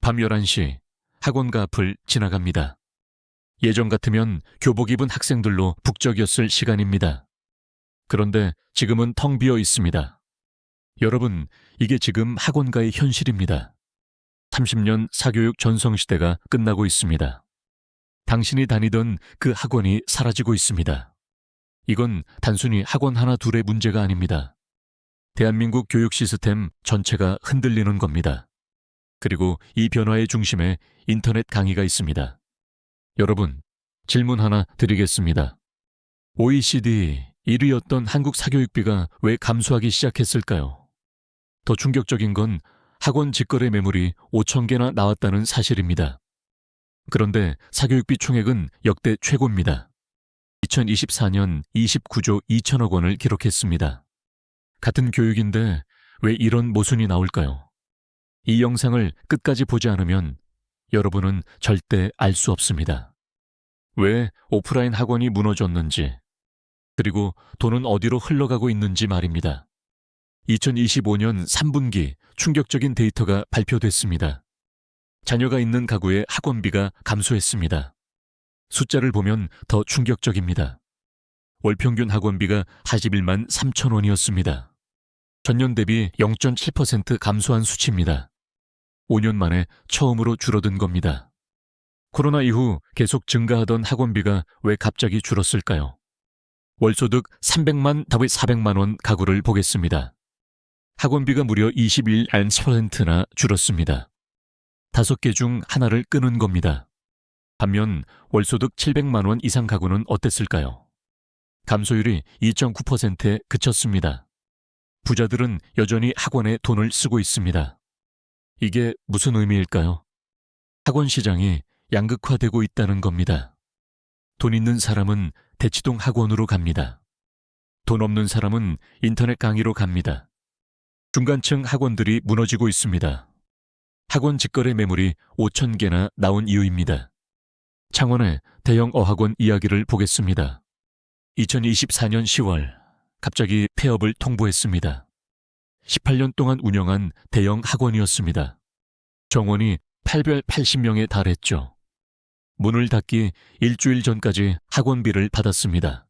밤 11시 학원가 앞을 지나갑니다. 예전 같으면 교복 입은 학생들로 북적였을 시간입니다. 그런데 지금은 텅 비어 있습니다. 여러분, 이게 지금 학원가의 현실입니다. 30년 사교육 전성시대가 끝나고 있습니다. 당신이 다니던 그 학원이 사라지고 있습니다. 이건 단순히 학원 하나 둘의 문제가 아닙니다. 대한민국 교육 시스템 전체가 흔들리는 겁니다. 그리고 이 변화의 중심에 인터넷 강의가 있습니다. 여러분, 질문 하나 드리겠습니다. OECD 1위였던 한국 사교육비가 왜 감소하기 시작했을까요? 더 충격적인 건 학원 직거래 매물이 5천 개나 나왔다는 사실입니다. 그런데 사교육비 총액은 역대 최고입니다. 2024년 29조 2천억 원을 기록했습니다. 같은 교육인데 왜 이런 모순이 나올까요? 이 영상을 끝까지 보지 않으면 여러분은 절대 알 수 없습니다. 왜 오프라인 학원이 무너졌는지, 그리고 돈은 어디로 흘러가고 있는지 말입니다. 2025년 3분기 충격적인 데이터가 발표됐습니다. 자녀가 있는 가구의 학원비가 감소했습니다. 숫자를 보면 더 충격적입니다. 월 평균 학원비가 41만 3천 원이었습니다. 전년 대비 0.7% 감소한 수치입니다. 5년 만에 처음으로 줄어든 겁니다. 코로나 이후 계속 증가하던 학원비가 왜 갑자기 줄었을까요? 월소득 300만 답의 400만 원 가구를 보겠습니다. 학원비가 무려 21%나 줄었습니다. 5개 중 하나를 끊은 겁니다. 반면 월소득 700만 원 이상 가구는 어땠을까요? 감소율이 2.9%에 그쳤습니다. 부자들은 여전히 학원에 돈을 쓰고 있습니다. 이게 무슨 의미일까요? 학원 시장이 양극화되고 있다는 겁니다. 돈 있는 사람은 대치동 학원으로 갑니다. 돈 없는 사람은 인터넷 강의로 갑니다. 중간층 학원들이 무너지고 있습니다. 학원 직거래 매물이 5천 개나 나온 이유입니다. 창원의 대형 어학원 이야기를 보겠습니다. 2024년 10월 갑자기 폐업을 통보했습니다. 18년 동안 운영한 대형 학원이었습니다. 정원이 880명에 달했죠. 문을 닫기 일주일 전까지 학원비를 받았습니다.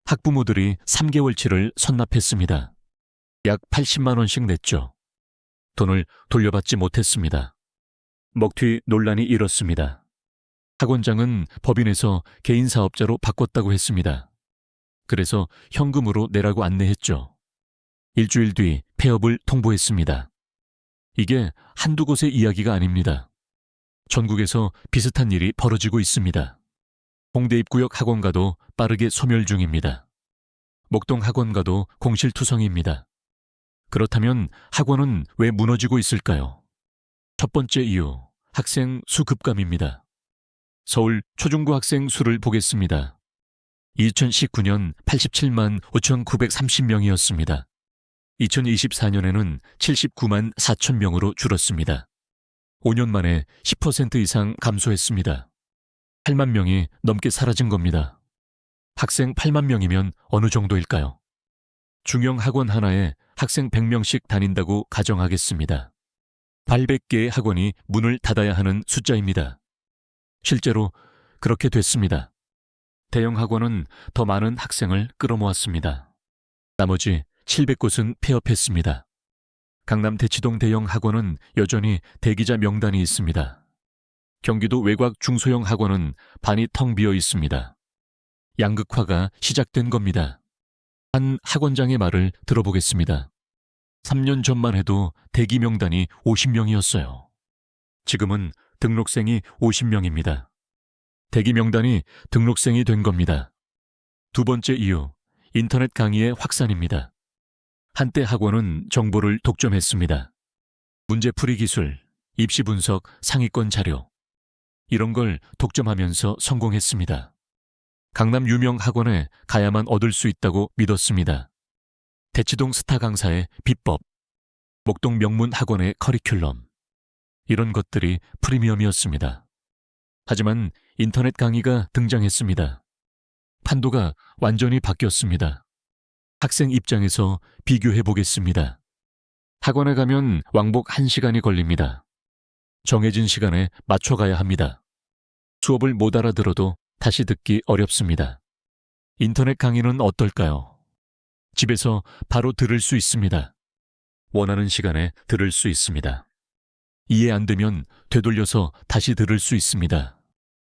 학부모들이 3개월치를 선납했습니다. 약 80만 원씩 냈죠. 돈을 돌려받지 못했습니다. 먹튀 논란이 일었습니다. 학원장은 법인에서 개인 사업자로 바꿨다고 했습니다. 그래서 현금으로 내라고 안내했죠. 일주일 뒤 폐업을 통보했습니다. 이게 한두 곳의 이야기가 아닙니다. 전국에서 비슷한 일이 벌어지고 있습니다. 홍대 입구역 학원가도 빠르게 소멸 중입니다. 목동 학원가도 공실투성입니다. 그렇다면 학원은 왜 무너지고 있을까요? 첫 번째 이유, 학생 수 급감입니다. 서울 초중고 학생 수를 보겠습니다. 2019년 87만 5,930명이었습니다. 2024년에는 79만 4천 명으로 줄었습니다. 5년 만에 10% 이상 감소했습니다. 8만 명이 넘게 사라진 겁니다. 학생 8만 명이면 어느 정도일까요? 중형 학원 하나에 학생 100명씩 다닌다고 가정하겠습니다. 800개의 학원이 문을 닫아야 하는 숫자입니다. 실제로 그렇게 됐습니다. 대형 학원은 더 많은 학생을 끌어모았습니다. 나머지 700곳은 폐업했습니다. 강남 대치동 대형 학원은 여전히 대기자 명단이 있습니다. 경기도 외곽 중소형 학원은 반이 텅 비어 있습니다. 양극화가 시작된 겁니다. 한 학원장의 말을 들어보겠습니다. 3년 전만 해도 대기 명단이 50명이었어요. 지금은 등록생이 50명입니다. 대기 명단이 등록생이 된 겁니다. 두 번째 이유, 인터넷 강의의 확산입니다. 한때 학원은 정보를 독점했습니다. 문제풀이 기술, 입시 분석, 상위권 자료. 이런 걸 독점하면서 성공했습니다. 강남 유명 학원에 가야만 얻을 수 있다고 믿었습니다. 대치동 스타 강사의 비법, 목동 명문 학원의 커리큘럼. 이런 것들이 프리미엄이었습니다. 하지만 인터넷 강의가 등장했습니다. 판도가 완전히 바뀌었습니다. 학생 입장에서 비교해 보겠습니다. 학원에 가면 왕복 1시간이 걸립니다. 정해진 시간에 맞춰가야 합니다. 수업을 못 알아들어도 다시 듣기 어렵습니다. 인터넷 강의는 어떨까요? 집에서 바로 들을 수 있습니다. 원하는 시간에 들을 수 있습니다. 이해 안 되면 되돌려서 다시 들을 수 있습니다.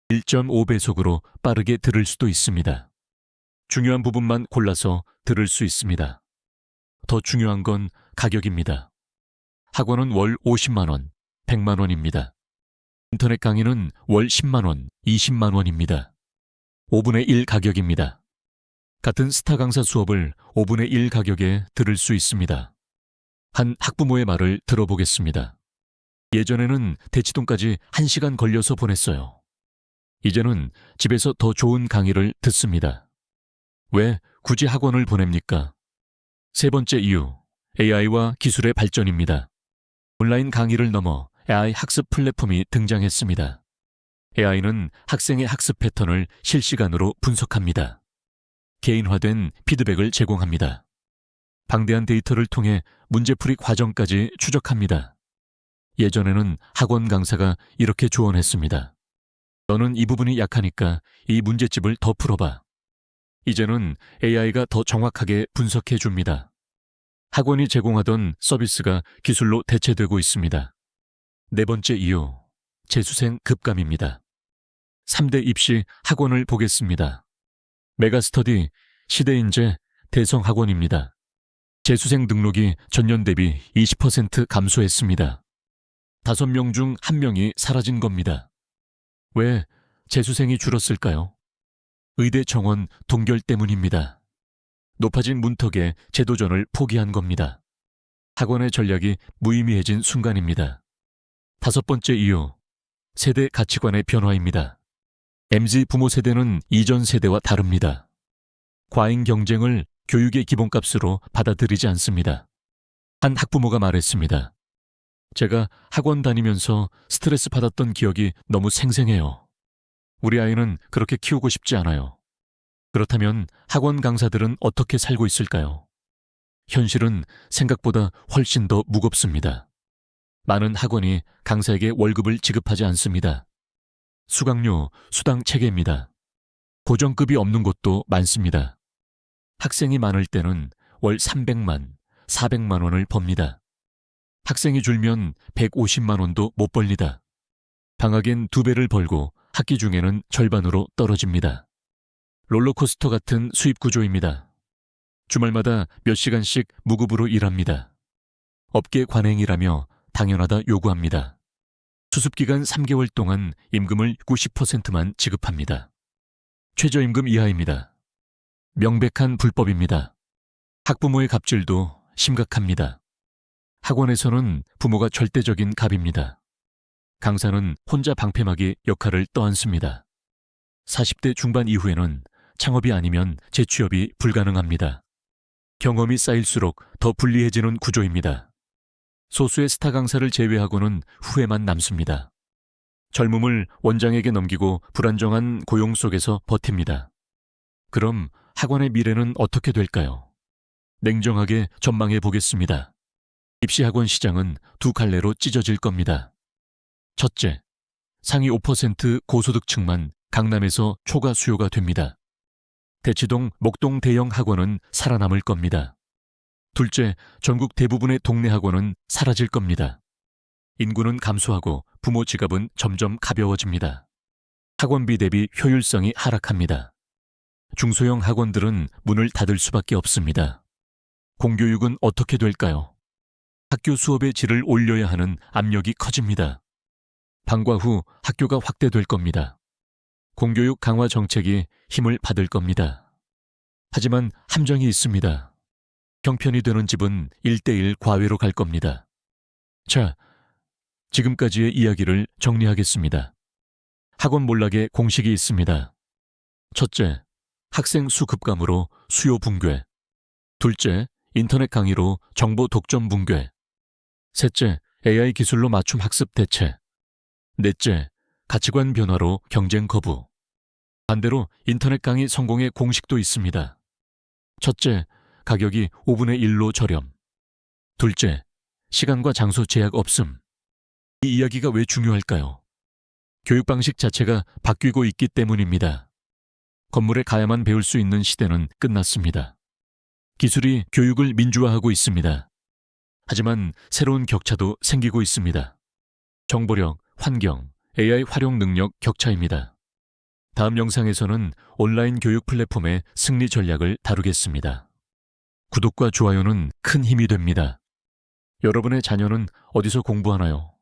1.5배속으로 빠르게 들을 수도 있습니다. 중요한 부분만 골라서 들을 수 있습니다. 더 중요한 건 가격입니다. 학원은 월 50만 원, 100만 원입니다. 인터넷 강의는 월 10만 원, 20만 원입니다. 5분의 1 가격입니다. 같은 스타 강사 수업을 5분의 1 가격에 들을 수 있습니다. 한 학부모의 말을 들어보겠습니다. 예전에는 대치동까지 1시간 걸려서 보냈어요. 이제는 집에서 더 좋은 강의를 듣습니다. 왜 굳이 학원을 보냅니까? 세 번째 이유, AI와 기술의 발전입니다. 온라인 강의를 넘어 AI 학습 플랫폼이 등장했습니다. AI는 학생의 학습 패턴을 실시간으로 분석합니다. 개인화된 피드백을 제공합니다. 방대한 데이터를 통해 문제풀이 과정까지 추적합니다. 예전에는 학원 강사가 이렇게 조언했습니다. 너는 이 부분이 약하니까 이 문제집을 더 풀어봐. 이제는 AI가 더 정확하게 분석해 줍니다. 학원이 제공하던 서비스가 기술로 대체되고 있습니다. 네 번째 이유, 재수생 급감입니다. 3대 입시 학원을 보겠습니다. 메가스터디, 시대인재, 대성학원입니다. 재수생 등록이 전년 대비 20% 감소했습니다. 5명 중 1명이 사라진 겁니다. 왜 재수생이 줄었을까요? 의대 정원 동결 때문입니다. 높아진 문턱에 제도전을 포기한 겁니다. 학원의 전략이 무의미해진 순간입니다. 5번째 이유, 세대 가치관의 변화입니다. MZ 부모 세대는 이전 세대와 다릅니다. 과잉 경쟁을 교육의 기본값으로 받아들이지 않습니다. 한 학부모가 말했습니다. 제가 학원 다니면서 스트레스 받았던 기억이 너무 생생해요. 우리 아이는 그렇게 키우고 싶지 않아요. 그렇다면 학원 강사들은 어떻게 살고 있을까요? 현실은 생각보다 훨씬 더 무겁습니다. 많은 학원이 강사에게 월급을 지급하지 않습니다. 수강료, 수당 체계입니다. 고정급이 없는 곳도 많습니다. 학생이 많을 때는 월 300만, 400만 원을 법니다. 학생이 줄면 150만 원도 못 벌니다. 방학엔 2배를 벌고 학기 중에는 절반으로 떨어집니다. 롤러코스터 같은 수입 구조입니다. 주말마다 몇 시간씩 무급으로 일합니다. 업계 관행이라며 당연하다 요구합니다. 수습기간 3개월 동안 임금을 90%만 지급합니다. 최저임금 이하입니다. 명백한 불법입니다. 학부모의 갑질도 심각합니다. 학원에서는 부모가 절대적인 갑입니다. 강사는 혼자 방패막이 역할을 떠안습니다. 40대 중반 이후에는 창업이 아니면 재취업이 불가능합니다. 경험이 쌓일수록 더 불리해지는 구조입니다. 소수의 스타 강사를 제외하고는 후회만 남습니다. 젊음을 원장에게 넘기고 불안정한 고용 속에서 버팁니다. 그럼 학원의 미래는 어떻게 될까요? 냉정하게 전망해 보겠습니다. 입시학원 시장은 두 갈래로 찢어질 겁니다. 첫째, 상위 5% 고소득층만 강남에서 초과 수요가 됩니다. 대치동, 목동 대형 학원은 살아남을 겁니다. 둘째, 전국 대부분의 동네 학원은 사라질 겁니다. 인구는 감소하고 부모 지갑은 점점 가벼워집니다. 학원비 대비 효율성이 하락합니다. 중소형 학원들은 문을 닫을 수밖에 없습니다. 공교육은 어떻게 될까요? 학교 수업의 질을 올려야 하는 압력이 커집니다. 방과 후 학교가 확대될 겁니다. 공교육 강화 정책이 힘을 받을 겁니다. 하지만 함정이 있습니다. 형편이 되는 집은 1대1 과외로 갈 겁니다. 자, 지금까지의 이야기를 정리하겠습니다. 학원 몰락의 공식이 있습니다. 첫째, 학생 수 급감으로 수요 붕괴. 둘째, 인터넷 강의로 정보 독점 붕괴. 셋째, AI 기술로 맞춤 학습 대체. 넷째, 가치관 변화로 경쟁 거부. 반대로 인터넷 강의 성공의 공식도 있습니다. 첫째, 가격이 5분의 1로 저렴. 둘째, 시간과 장소 제약 없음. 이 이야기가 왜 중요할까요? 교육 방식 자체가 바뀌고 있기 때문입니다. 건물에 가야만 배울 수 있는 시대는 끝났습니다. 기술이 교육을 민주화하고 있습니다. 하지만 새로운 격차도 생기고 있습니다. 정보력, 환경, AI 활용 능력 격차입니다. 다음 영상에서는 온라인 교육 플랫폼의 승리 전략을 다루겠습니다. 구독과 좋아요는 큰 힘이 됩니다. 여러분의 자녀는 어디서 공부하나요?